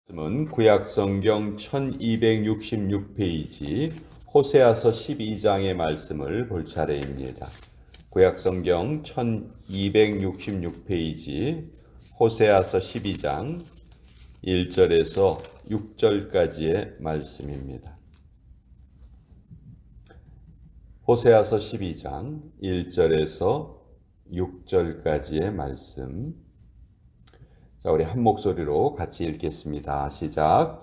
말씀은 구약성경 1266페이지 호세아서 12장의 말씀을 볼 차례입니다. 구약성경 1266페이지 호세아서 12장 1절에서 6절까지의 말씀입니다. 호세아서 12장 1절에서 6절까지의 말씀. 자, 우리 한 목소리로 같이 읽겠습니다. 시작.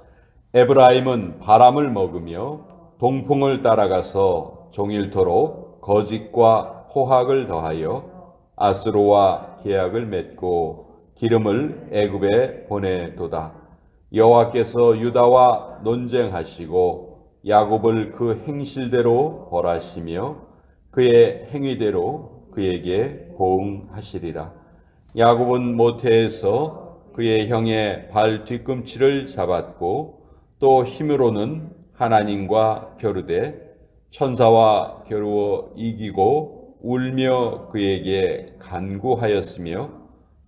에브라임은 바람을 먹으며 동풍을 따라가서 종일토록 거짓과 포악을 더하여 아수르와 계약을 맺고 기름을 애굽에 보내도다. 여호와께서 유다와 논쟁하시고 야곱을 그 행실대로 벌하시며 그의 행위대로 그에게 보응하시리라. 야곱은 모태에서 그의 형의 발 뒤꿈치를 잡았고 또 힘으로는 하나님과 겨루되 천사와 겨루어 이기고 울며 그에게 간구하였으며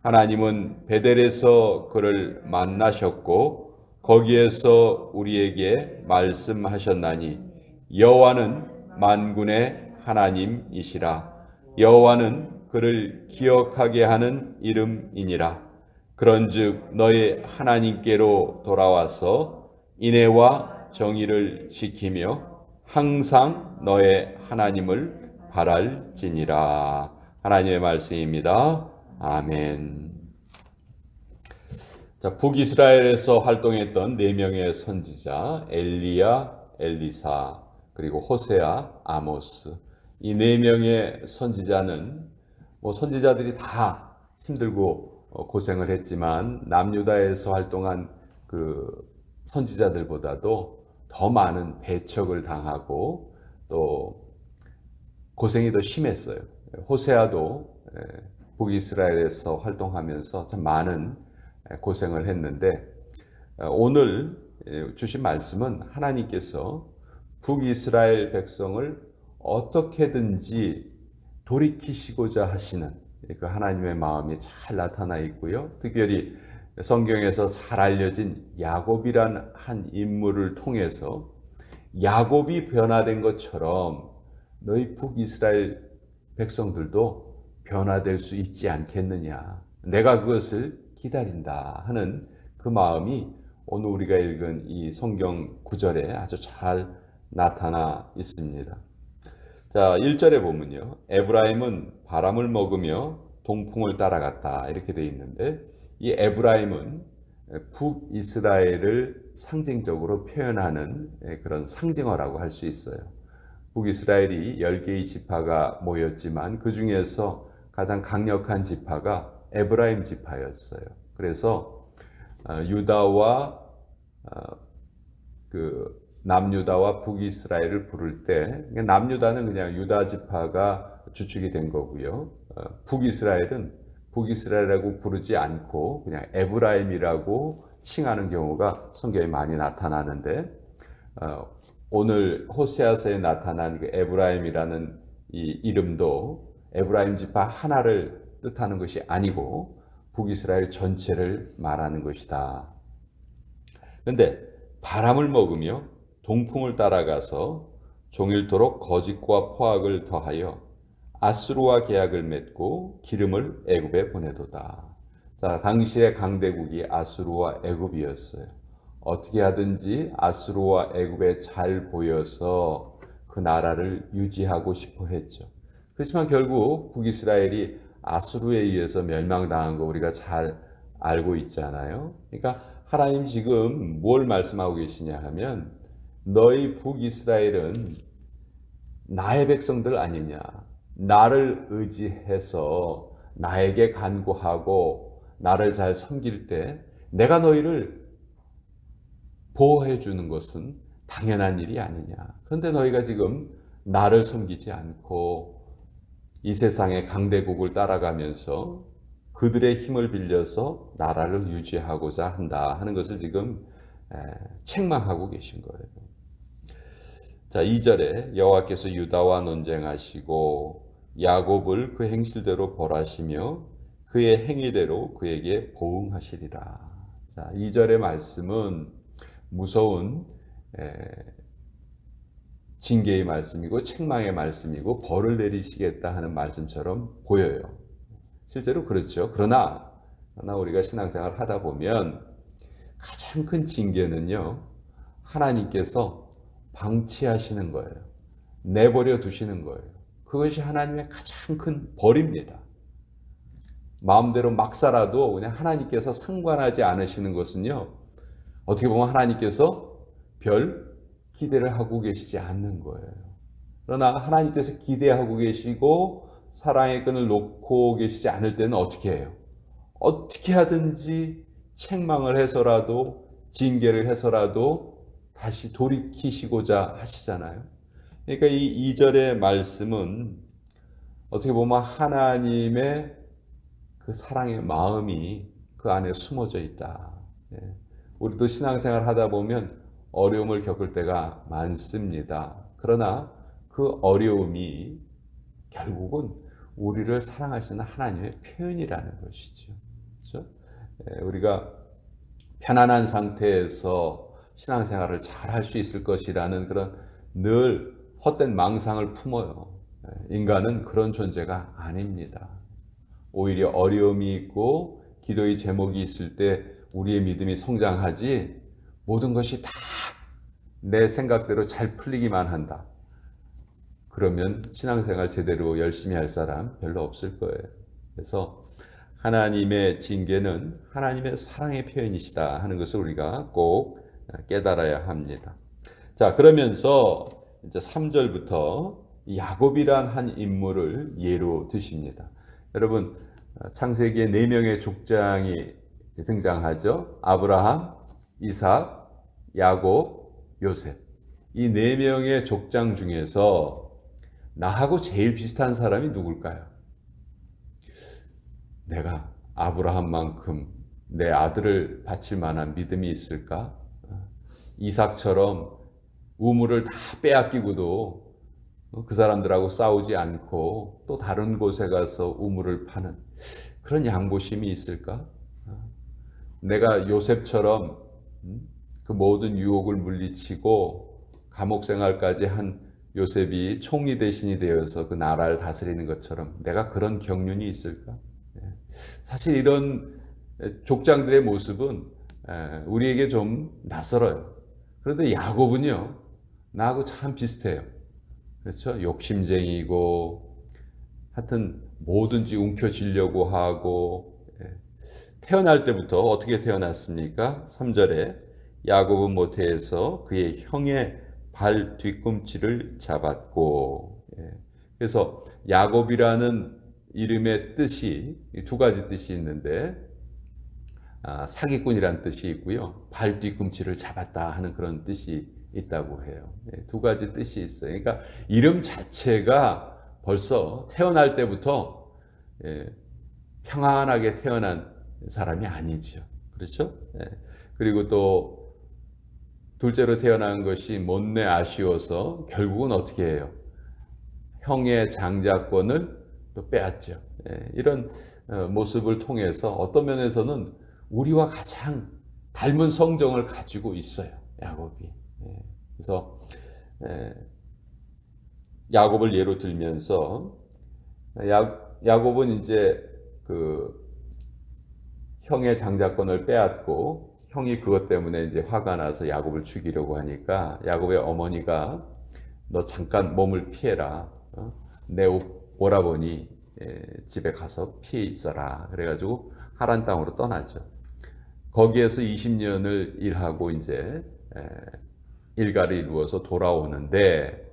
하나님은 베델에서 그를 만나셨고 거기에서 우리에게 말씀하셨나니 여호와는 만군의 하나님이시라. 여호와는 그를 기억하게 하는 이름이니라. 그런즉 너희 하나님께로 돌아와서 인애와 정의를 지키며 항상 너의 하나님을 바랄지니라. 하나님의 말씀입니다. 아멘. 자, 북이스라엘에서 활동했던 4명의 선지자 엘리야, 엘리사, 그리고 호세아, 아모스. 이 4명의 선지자는 선지자들이 다 힘들고 고생을 했지만 남유다에서 활동한 그 선지자들보다도 더 많은 배척을 당하고 또 고생이 더 심했어요. 호세아도 북이스라엘에서 활동하면서 참 많은 고생을 했는데 오늘 주신 말씀은 하나님께서 북이스라엘 백성을 어떻게든지 돌이키시고자 하시는 그 하나님의 마음이 잘 나타나 있고요. 특별히 성경에서 잘 알려진 야곱이란 한 인물을 통해서 야곱이 변화된 것처럼 너희 북이스라엘 백성들도 변화될 수 있지 않겠느냐. 내가 그것을 기다린다 하는 그 마음이 오늘 우리가 읽은 이 성경 구절에 아주 잘 나타나 있습니다. 자, 1절에 보면요. 에브라임은 바람을 먹으며 동풍을 따라갔다. 이렇게 되어 있는데 이 에브라임은 북이스라엘을 상징적으로 표현하는 그런 상징어라고 할 수 있어요. 북이스라엘이 10개의 지파가 모였지만 그 중에서 가장 강력한 지파가 에브라임 지파였어요. 그래서 유다와 남유다와 북이스라엘을 부를 때 남유다는 그냥 유다 지파가 주축이 된 거고요. 북이스라엘은 북이스라엘이라고 부르지 않고 그냥 에브라임이라고 칭하는 경우가 성경에 많이 나타나는데 오늘 호세아서에 나타난 그 에브라임이라는 이 이름도 에브라임 지파 하나를 뜻하는 것이 아니고 북이스라엘 전체를 말하는 것이다. 그런데 바람을 먹으며 동풍을 따라가서 종일토록 거짓과 포악을 더하여 아수르와 계약을 맺고 기름을 애굽에 보내도다. 자, 당시의 강대국이 아수르와 애굽이었어요. 어떻게 하든지 아수르와 애굽에 잘 보여서 그 나라를 유지하고 싶어 했죠. 그렇지만 결국 북이스라엘이 아수르에 의해서 멸망당한 거 우리가 잘 알고 있잖아요. 그러니까 하나님 지금 뭘 말씀하고 계시냐 하면 너희 북이스라엘은 나의 백성들 아니냐. 나를 의지해서 나에게 간구하고 나를 잘 섬길 때 내가 너희를 보호해 주는 것은 당연한 일이 아니냐. 그런데 너희가 지금 나를 섬기지 않고 이 세상의 강대국을 따라가면서 그들의 힘을 빌려서 나라를 유지하고자 한다 하는 것을 지금 책망하고 계신 거예요. 자, 2절에 여호와께서 유다와 논쟁하시고 야곱을 그 행실대로 벌하시며 그의 행위대로 그에게 보응하시리라. 자, 2절의 말씀은 무서운 징계의 말씀이고 책망의 말씀이고 벌을 내리시겠다 하는 말씀처럼 보여요. 실제로 그렇죠. 그러나 우리가 신앙생활을 하다 보면 가장 큰 징계는요, 하나님께서 방치하시는 거예요. 내버려 두시는 거예요. 그것이 하나님의 가장 큰 벌입니다. 마음대로 막 살아도 그냥 하나님께서 상관하지 않으시는 것은요, 어떻게 보면 하나님께서 별 기대를 하고 계시지 않는 거예요. 그러나 하나님께서 기대하고 계시고 사랑의 끈을 놓고 계시지 않을 때는 어떻게 해요? 어떻게 하든지 책망을 해서라도 징계를 해서라도 다시 돌이키시고자 하시잖아요. 그러니까 이 2절의 말씀은 어떻게 보면 하나님의 그 사랑의 마음이 그 안에 숨어져 있다. 우리도 신앙생활 하다 보면 어려움을 겪을 때가 많습니다. 그러나 그 어려움이 결국은 우리를 사랑하시는 하나님의 표현이라는 것이죠. 그렇죠? 우리가 편안한 상태에서 신앙생활을 잘 할 수 있을 것이라는 그런 늘 헛된 망상을 품어요. 인간은 그런 존재가 아닙니다. 오히려 어려움이 있고 기도의 제목이 있을 때 우리의 믿음이 성장하지, 모든 것이 다 내 생각대로 잘 풀리기만 한다. 그러면 신앙생활 제대로 열심히 할 사람 별로 없을 거예요. 그래서 하나님의 징계는 하나님의 사랑의 표현이시다 하는 것을 우리가 꼭 깨달아야 합니다. 자, 그러면서 이제 3절부터 야곱이란 한 인물을 예로 드십니다. 여러분, 창세기에 4명의 족장이 등장하죠. 아브라함, 이삭, 야곱, 요셉. 이 4명의 족장 중에서 나하고 제일 비슷한 사람이 누굴까요? 내가 아브라함만큼 내 아들을 바칠 만한 믿음이 있을까? 이삭처럼 우물을 다 빼앗기고도 그 사람들하고 싸우지 않고 또 다른 곳에 가서 우물을 파는 그런 양보심이 있을까? 내가 요셉처럼 그 모든 유혹을 물리치고 감옥 생활까지 한 요셉이 총리 대신이 되어서 그 나라를 다스리는 것처럼 내가 그런 경륜이 있을까? 사실 이런 족장들의 모습은 우리에게 좀 낯설어요. 그런데 야곱은요, 나하고 참 비슷해요. 그렇죠? 욕심쟁이고 하여튼 뭐든지 움켜쥐려고 하고, 태어날 때부터 어떻게 태어났습니까? 3절에 야곱은 모태에서 그의 형의 발 뒤꿈치를 잡았고, 그래서 야곱이라는 이름의 뜻이 2가지 뜻이 있는데, 사기꾼이라는 뜻이 있고요, 발 뒤꿈치를 잡았다 하는 그런 뜻이 있다고 해요. 2가지 뜻이 있어요. 그러니까 이름 자체가 벌써 태어날 때부터 평안하게 태어난 사람이 아니죠. 그렇죠? 그리고 또 둘째로 태어난 것이 못내 아쉬워서 결국은 어떻게 해요? 형의 장자권을 또 빼앗죠. 이런 모습을 통해서 어떤 면에서는 우리와 가장 닮은 성정을 가지고 있어요, 야곱이. 그래서 야곱을 예로 들면서 야곱은 이제 그 형의 장자권을 빼앗고 형이 그것 때문에 이제 화가 나서 야곱을 죽이려고 하니까 야곱의 어머니가 너 잠깐 몸을 피해라. 내 오라버니 집에 가서 피해 있어라. 그래가지고 하란 땅으로 떠나죠. 거기에서 20년을 일하고 이제 일가를 이루어서 돌아오는데,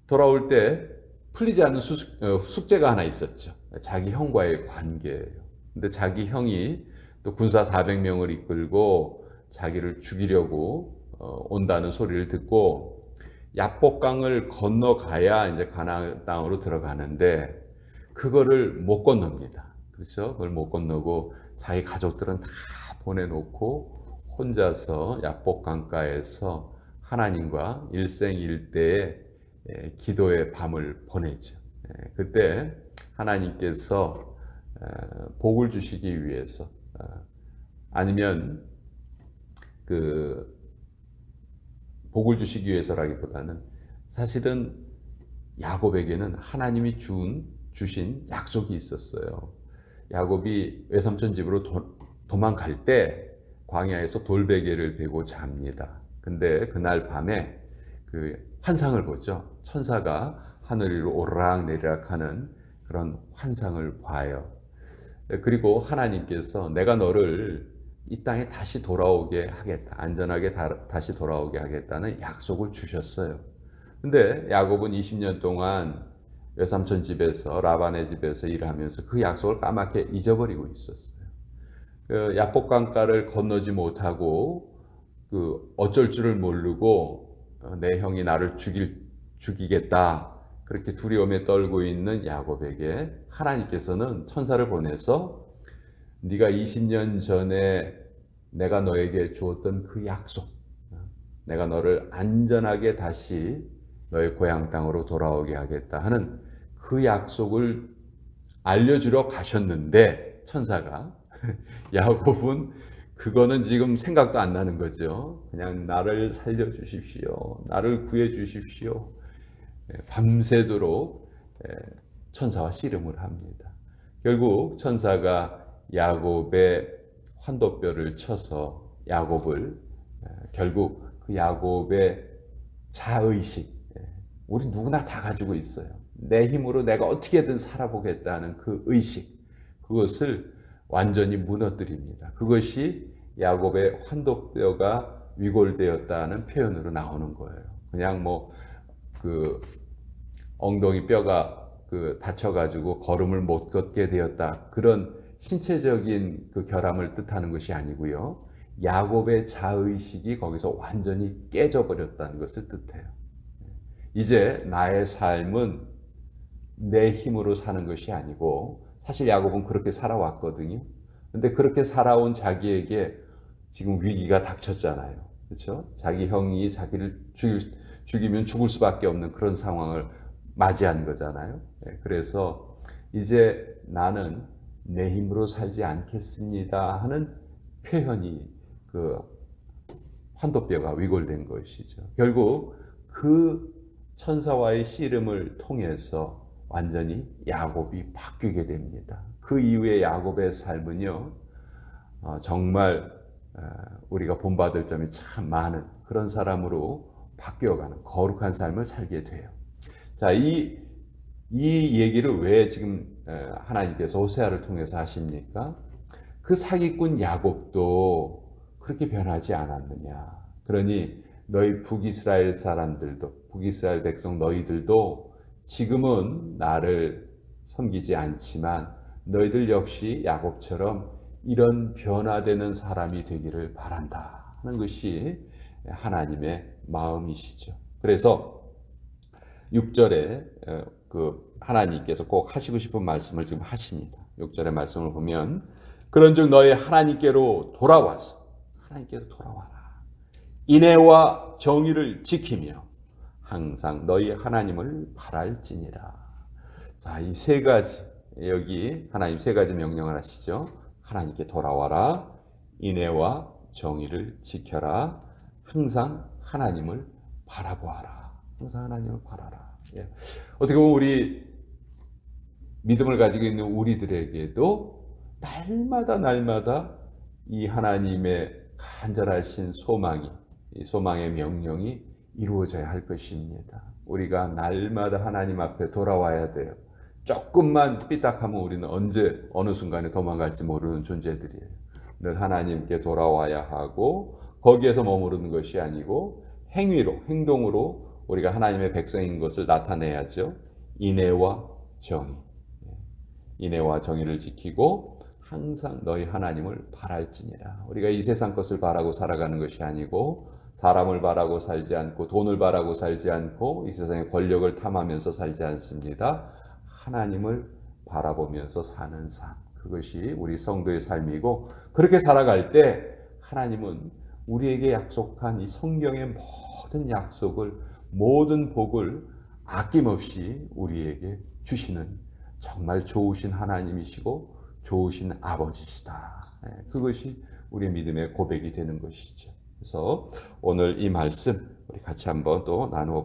돌아올 때 풀리지 않는 숙제가 하나 있었죠. 자기 형과의 관계예요. 근데 자기 형이 또 군사 400명을 이끌고 자기를 죽이려고 온다는 소리를 듣고 야복강을 건너가야 이제 가나안 땅으로 들어가는데 그거를 못 건넙니다. 그렇죠? 그걸 못 건너고 자기 가족들은 다 보내놓고 혼자서 야복강가에서 하나님과 일생일대의 기도의 밤을 보내죠. 그때 하나님께서 복을 주시기 위해서, 아니면 그 복을 주시기 위해서라기보다는 사실은 야곱에게는 하나님이 주신 약속이 있었어요. 야곱이 외삼촌 집으로 도망갈 때 광야에서 돌베개를 베고 잡니다. 근데 그날 밤에 그 환상을 보죠. 천사가 하늘 위로 오르락내리락 하는 그런 환상을 봐요. 그리고 하나님께서 내가 너를 이 땅에 다시 돌아오게 하겠다. 안전하게 다시 돌아오게 하겠다는 약속을 주셨어요. 근데 야곱은 20년 동안 외삼촌 집에서 라반의 집에서 일하면서 그 약속을 까맣게 잊어버리고 있었어요. 그 야복강가를 건너지 못하고 그 어쩔 줄을 모르고 내 형이 나를 죽이겠다 그렇게 두려움에 떨고 있는 야곱에게 하나님께서는 천사를 보내서 네가 20년 전에 내가 너에게 주었던 그 약속, 내가 너를 안전하게 다시 너의 고향 땅으로 돌아오게 하겠다 하는 그 약속을 알려주러 가셨는데 천사가 야곱은 그거는 지금 생각도 안 나는 거죠. 그냥 나를 살려주십시오. 나를 구해주십시오. 밤새도록 천사와 씨름을 합니다. 결국 천사가 야곱의 환도뼈를 쳐서 야곱을 결국 그 야곱의 자의식, 우리 누구나 다 가지고 있어요. 내 힘으로 내가 어떻게든 살아보겠다는 그 의식, 그것을 완전히 무너뜨립니다. 그것이 야곱의 환도뼈가 위골되었다는 표현으로 나오는 거예요. 그냥 그 엉덩이 뼈가 다쳐가지고 걸음을 못 걷게 되었다. 그런 신체적인 그 결함을 뜻하는 것이 아니고요. 야곱의 자의식이 거기서 완전히 깨져버렸다는 것을 뜻해요. 이제 나의 삶은 내 힘으로 사는 것이 아니고, 사실 야곱은 그렇게 살아왔거든요. 근데 그렇게 살아온 자기에게 지금 위기가 닥쳤잖아요. 그렇죠? 자기 형이 자기를 죽이면 죽을 수밖에 없는 그런 상황을 맞이한 거잖아요. 그래서 이제 나는 내 힘으로 살지 않겠습니다 하는 표현이 그 환도뼈가 위골된 것이죠. 결국 그 천사와의 씨름을 통해서 완전히 야곱이 바뀌게 됩니다. 그 이후에 야곱의 삶은요, 정말 우리가 본받을 점이 참 많은 그런 사람으로 바뀌어가는 거룩한 삶을 살게 돼요. 자, 이 얘기를 왜 지금 하나님께서 호세아를 통해서 하십니까? 그 사기꾼 야곱도 그렇게 변하지 않았느냐. 그러니 너희 북이스라엘 사람들도, 북이스라엘 백성 너희들도 지금은 나를 섬기지 않지만 너희들 역시 야곱처럼 이런 변화되는 사람이 되기를 바란다 하는 것이 하나님의 마음이시죠. 그래서 6절에 그 하나님께서 꼭 하시고 싶은 말씀을 지금 하십니다. 6절의 말씀을 보면 그런즉 너희 하나님께로 돌아와서 하나님께로 돌아와라. 인애와 정의를 지키며 항상 너희 하나님을 바랄지니라. 자, 이 세 가지, 여기 하나님 세 가지 명령을 하시죠. 하나님께 돌아와라. 인애와 정의를 지켜라. 항상 하나님을 바라보아라. 항상 하나님을 바라라. 예. 어떻게 보면 우리 믿음을 가지고 있는 우리들에게도 날마다 이 하나님의 간절하신 소망이, 이 소망의 명령이 이루어져야 할 것입니다. 우리가 날마다 하나님 앞에 돌아와야 돼요. 조금만 삐딱하면 우리는 언제 어느 순간에 도망갈지 모르는 존재들이에요. 늘 하나님께 돌아와야 하고 거기에서 머무르는 것이 아니고 행동으로 우리가 하나님의 백성인 것을 나타내야죠. 인애와 정의, 인애와 정의를 지키고 항상 너희 하나님을 바랄지니라. 우리가 이 세상 것을 바라고 살아가는 것이 아니고 사람을 바라고 살지 않고 돈을 바라고 살지 않고 이 세상의 권력을 탐하면서 살지 않습니다. 하나님을 바라보면서 사는 삶, 그것이 우리 성도의 삶이고, 그렇게 살아갈 때 하나님은 우리에게 약속한 이 성경의 모든 약속을, 모든 복을 아낌없이 우리에게 주시는 정말 좋으신 하나님이시고 좋으신 아버지시다. 그것이 우리의 믿음의 고백이 되는 것이죠. 그래서 오늘 이 말씀 우리 같이 한번 또 나누어